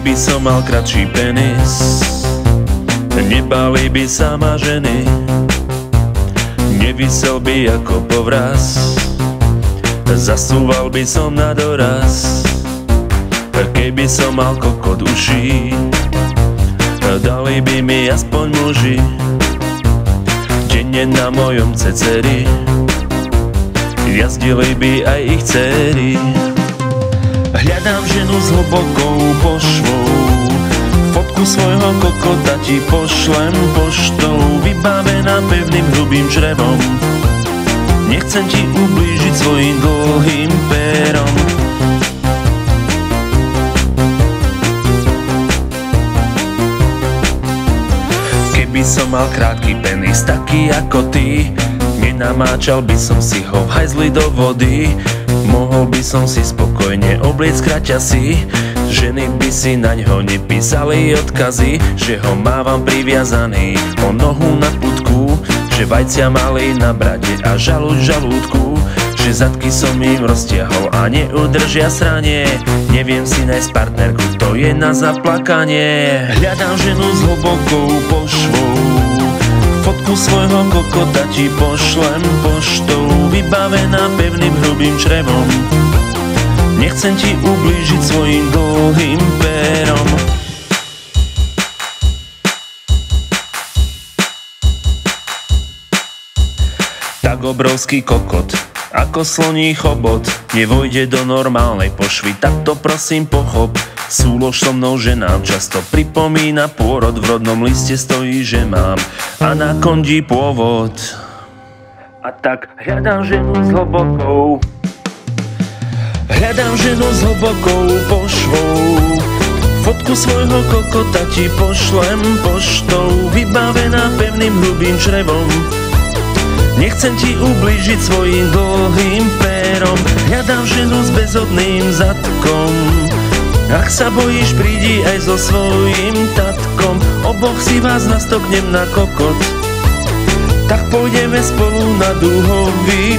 Keby som mal kratší penis, nebali by sa ma ženy, nevisel by ako povraz, zasúval by som na doraz. Keby som mal kokot uší, dali by mi aspoň muži, denne na mojom ceceri jazdili by aj ich dcery. Hľadám ženu s hlbokou pošvou, fotku svojho kokota ti pošlem poštou, vybavená pevným hrubým črevom. Nechcem ti ublížiť svojím dlhým pérom. Keby som mal krátky penis, taký ako ty, nenamáčal by som si ho v hajzli do vody. Mohol by som si spokojne obliecť kraťasy, ženy by si naňho nepísali odkazy, že ho mávam priviazaný o nohu na putku, že vajcia mali na brade a žalúď v žalúdku, že zadky som im roztiahol a neudržia sranie. Neviem si nájsť partnerku, to je na zaplakanie. Hľadám ženu s hlbokou pošvou, fotku svojho kokota ti pošlem poštou, vybavená pevným hrubým črevom. Nechcem ti ublížiť svojím dlhým pérom. Tak obrovský kokot, ako sloní chobot, nevojde do normálnej pošvy, tak to prosím pochop. Súlož so mnou ženám často pripomína pôrod, v rodnom liste stojí, že mám a na kondi pôvod. A tak hľadám ženu s hlbokou, hľadám ženu s hlbokou pošvou, fotku svojho kokota ti pošlem poštou, vybavená pevným hrubým črevom. Nechcem ti ublížiť svojím dlhým pérom. Hľadám ženu s bezodným zadkom, ak sa bojíš, prídi aj so svojím tatkom. Oboch si vás nastoknem na kokot, tak pôjdeme spolu na dúhový